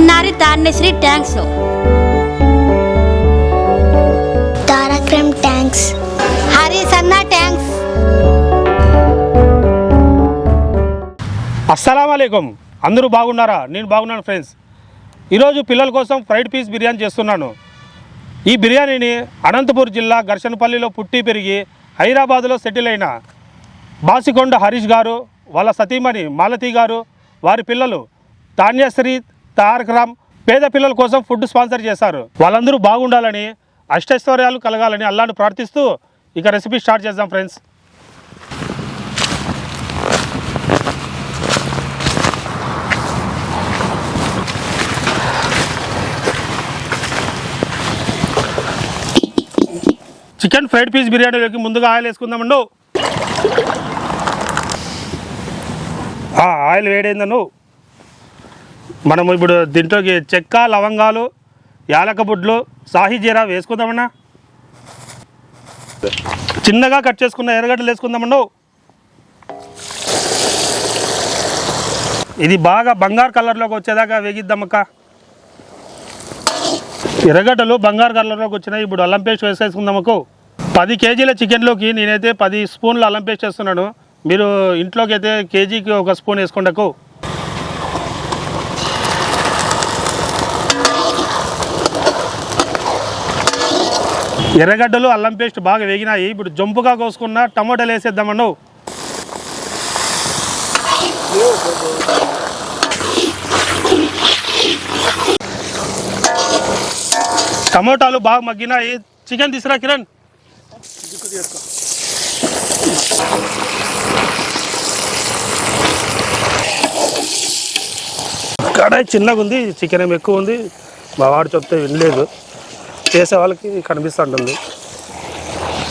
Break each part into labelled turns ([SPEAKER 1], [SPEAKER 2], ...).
[SPEAKER 1] చిన్నారి తాన్యశ్రీ tanks,
[SPEAKER 2] తారక్రమ్ tanks,
[SPEAKER 1] Hari సన్నా tanks.
[SPEAKER 3] అస్సలాము అలైకుం. అందరూ బాగున్నారా? నేను బాగున్నాను ఫ్రెండ్స్. ఈరోజు పిల్లల కోసం ఫ్రైడ్ పీస్ బిర్యానీ చేస్తున్నాను. ఈ బిర్యానీని అనంతపూర్ జిల్లా ఘర్షణపల్లిలో పుట్టి పెరిగి హైదరాబాదులో సెటిల్ అయిన బాసికొండ హరీష్ గారు, వాళ్ళ సతీమణి మాలతి గారు, వారి పిల్లలు తాన్యశ్రీ, తారక్రామ్ పేద పిల్లల కోసం ఫుడ్ స్పాన్సర్ చేశారు. వాళ్ళందరూ బాగుండాలని, అష్టైశ్వర్యాలు కలగాలని అల్లాను ప్రార్థిస్తూ ఇక రెసిపీ స్టార్ట్ చేద్దాం ఫ్రెండ్స్. చికెన్ ఫ్రైడ్ పీస్ బిర్యానీలోకి ముందుగా ఆయిల్ వేసుకుందామండు. ఆయిల్ వేడైందను. మనం ఇప్పుడు దీంట్లోకి చెక్క, లవంగాలు, యాలక బుడ్లు, సాహి జీరా వేసుకుందామన్నా. చిన్నగా కట్ చేసుకున్న ఎర్రగడ్డలు వేసుకుందామండు. ఇది బాగా బంగారు కలర్లోకి వచ్చేదాకా వేగిద్దామక్క. ఎర్రగడ్డలు బంగారు కలర్లోకి వచ్చినాయి. ఇప్పుడు అల్లం పేస్ట్ వేసేసుకుందామకు. 10 కేజీల చికెన్లోకి నేనైతే 10 స్పూన్లు అల్లం పేస్ట్ వేస్తున్నాను. మీరు ఇంట్లోకి అయితే కేజీకి 1 స్పూన్ వేసుకోండకు. ఎర్రగడ్డలు, అల్లం పేస్ట్ బాగా వేగినాయి. ఇప్పుడు జంపుగా కోసుకున్న టమోటాలు వేసేద్దామన్నావు. టమోటాలు బాగా మగ్గినాయి. చికెన్ తీసురా కిరణ్. కడాయి చిన్నగా ఉంది, చికెన్ ఏమి ఎక్కువ ఉంది. మా వాడు చెప్తే వినలేదు. చేసే వాళ్ళకి కనిపిస్తూ ఉంటుంది.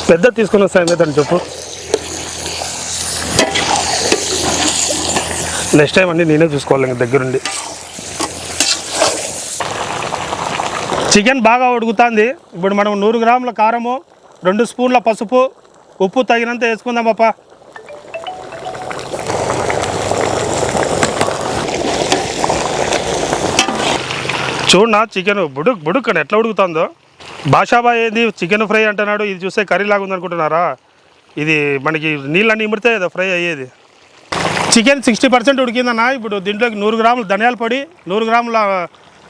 [SPEAKER 3] పెద్ద తీసుకుని వస్తాయి ఏదని చెప్పు. నెక్స్ట్ టైం అన్నీ నేనే చూసుకోవాలి ఇంకా దగ్గరుండి. చికెన్ బాగా ఉడుకుతుంది. ఇప్పుడు మనం 100 గ్రాముల కారము, 2 స్పూన్ల పసుపు, ఉప్పు తగినంత వేసుకుందాం పాప. చూడనా చికెన్ బుడుక్ బుడుక్ అని ఎట్లా ఉడుకుతుందో. బాషాబాయ్ ఏది చికెన్ ఫ్రై అంటున్నాడు. ఇది చూస్తే కర్రీ లాగా ఉందనుకుంటున్నారా? ఇది మనకి నీళ్ళని ఇమిడితే ఏదో ఫ్రై అయ్యేది. చికెన్ 60% ఉడికిందన్నా. ఇప్పుడు దీంట్లోకి 100 గ్రాముల ధనియాల పొడి, 100 గ్రాముల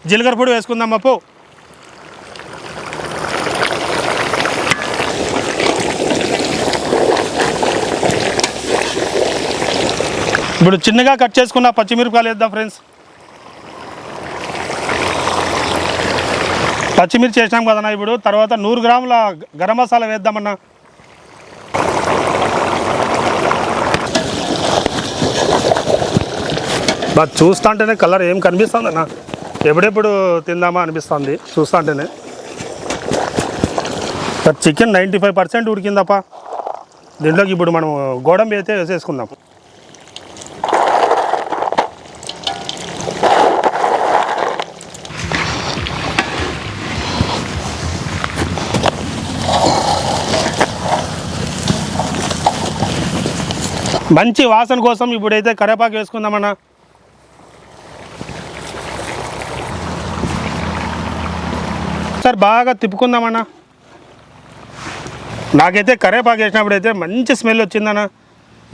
[SPEAKER 3] జీలకర్ర పొడి వేసుకుందాం అప్పు. ఇప్పుడు చిన్నగా కట్ చేసుకున్న పచ్చిమిరపకాయలు వేద్దాం ఫ్రెండ్స్. పచ్చిమిర్చి వేసినాం కదన్నా. ఇప్పుడు తర్వాత 100 గ్రాముల గరం మసాలా వేద్దామన్నా. బాగా చూస్తా అంటేనే కలర్ ఏం కనిపిస్తుంది అన్న. ఎప్పుడెప్పుడు తిందామా అనిపిస్తుంది చూస్తా అంటేనే. చికెన్ 95% ఉడికిందప్ప. దీంట్లోకి ఇప్పుడు మనం గోడంబి అయితే వేసేసుకుందాం. మంచి వాసన కోసం ఇప్పుడైతే కరివేపాకు వేసుకుందామన్నా. సార్ బాగా తిప్పుకుందామన్నా. నాకైతే కరివేపాకు వేసినప్పుడైతే మంచి స్మెల్ వచ్చిందన్న.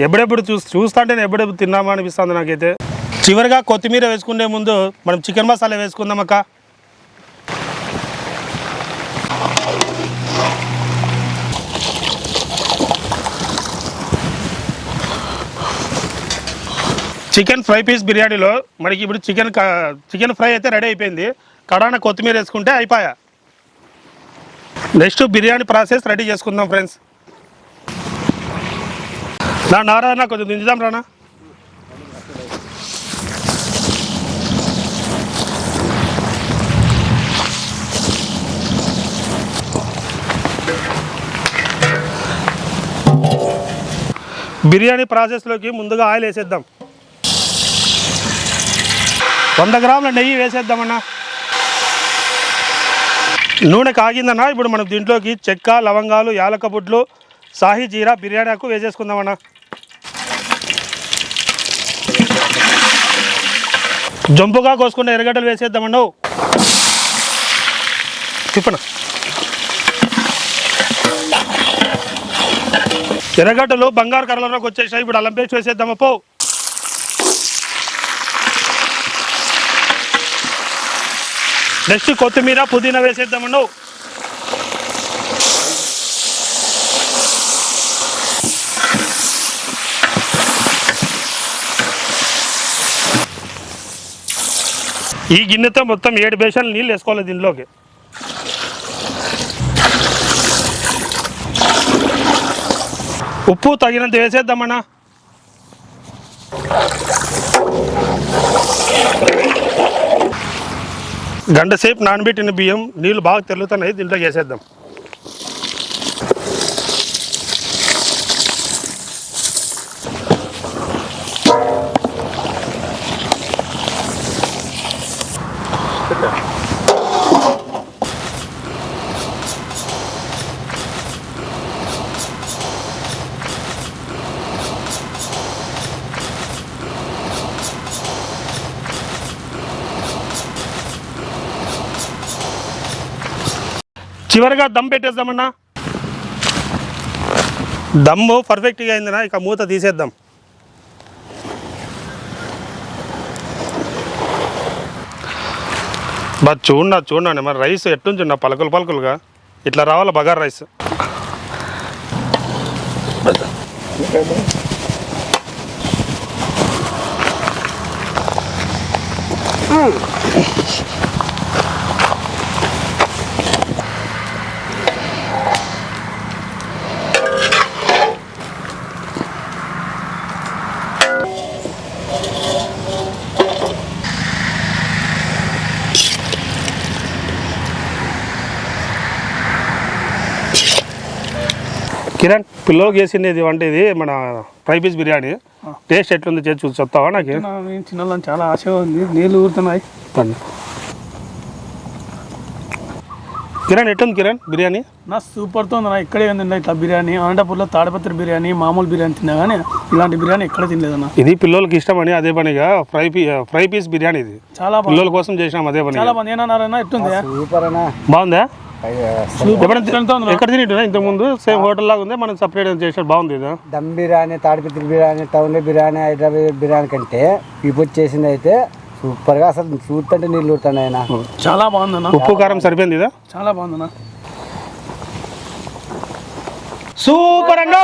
[SPEAKER 3] ఎప్పుడెప్పుడు చూస్తుంటే ఎప్పుడెప్పుడు తిన్నామా అనిపిస్తుంది నాకైతే. చివరిగా కొత్తిమీర వేసుకునే ముందు మనం చికెన్ మసాలా వేసుకుందామక్క. చికెన్ ఫ్రై పీస్ బిర్యానీలో మనకి ఇప్పుడు చికెన్ ఫ్రై అయితే రెడీ అయిపోయింది. కడాన కొత్తిమీర వేసుకుంటే అయిపోయా. నెక్స్ట్ బిర్యానీ ప్రాసెస్ రెడీ చేసుకుందాం ఫ్రెండ్స్. నారాయణ కొంచెం దించుదాం రానా. బిర్యానీ ప్రాసెస్లోకి ముందుగా ఆయిల్ వేసేద్దాం. 100 గ్రాముల నెయ్యి వేసేద్దామన్నా. నూనె కాగిందన్నా. ఇప్పుడు మనం దీంట్లోకి చెక్క, లవంగాలు, యాలక బుడ్లు, సాహి జీరా, బిర్యానీ ఆకు వేసేసుకుందామన్నా. జంపుగా కోసుకున్న ఎర్రగడ్డలు వేసేద్దామన్నావు. తిప్పన ఎర్రగడ్డలు బంగారు కలర్లోకి వచ్చేసాయి. ఇప్పుడు అల్లం పేస్ట్ వేసేద్దామా పో. నెక్స్ట్ కొత్తిమీర పుదీనా వేసేద్దామన్నావు. ఈ గిన్నెతో మొత్తం 7 బేషన్లు నీళ్ళు వేసుకోవాలి దీనిలోకి. ఉప్పు తగినంత వేసేద్దామన్నా. గంట సేపు నానబెట్టిన బియ్యం నీళ్ళు బాగా తెల్లుతున్నాయి, దీంట్లో వేసేద్దాం. చివరిగా దమ్ పెట్టేద్దామన్నా. దమ్ము పర్ఫెక్ట్గా అయిందినా, ఇక మూత తీసేద్దాం. చూడండి మరి రైస్ ఎట్టుంచున్నా పలుకులు పలుకులుగా ఇట్లా రావాలి బగారు రైస్. కిరణ్, పిల్లలకి వేసింది ఇది వంట, ఇది మన ఫ్రై పీస్ బిర్యానీ. టేస్ట్ ఎట్లుంది చేసి చూసి చెప్తావా నాకు?
[SPEAKER 4] చిన్న చాలా ఆశగా ఉంది, నీళ్ళు ఊరుతున్నాయి.
[SPEAKER 3] కిరణ్ ఎట్లుంది కిరణ్ బిర్యానీ?
[SPEAKER 4] నా సూపర్తో ఉంది. నా ఇక్కడే ఉంది ఇట్లా బిర్యానీ. అనంతపూర్లో తాడిపత్రి బిర్యానీ, మామూలు బిర్యానీ తిన్నా కానీ ఇలాంటి బిర్యానీ ఎక్కడ తినలేదన్న.
[SPEAKER 3] ఇది పిల్లలకి ఇష్టమని అదే పనిగా ఫ్రై పీస్ బిర్యానీ ఇది
[SPEAKER 4] చాలా
[SPEAKER 3] పిల్లల కోసం చేసినాం అదే పని.
[SPEAKER 4] చాలా మంది ఏమన్నారన్నా ఎట్టుంది?
[SPEAKER 3] బాగుందా? ఎక్కడ తింటున్నా ఇంతకు ముందు సేమ్ హోటల్ లాగా ఉంది, మనం సపరేట్ చేసాడు. బాగుంది ఇది.
[SPEAKER 5] దమ్ బిర్యానీ, తాడిపత్రి బిర్యానీ, టౌన్లో బిర్యానీ, హైదరాబాద్ బిర్యానీ కంటే ఇప్పుడు చేసింది అయితే సూపర్గా, అసలు చూస్తుంటే నీళ్ళు ఊరుతున్నాయి. ఆయన
[SPEAKER 4] చాలా బాగుందన్న.
[SPEAKER 3] ఉప్పు కారం సరిపోయింది ఇదా?
[SPEAKER 4] చాలా బాగుందన్న.
[SPEAKER 3] సూపర్ అన్న.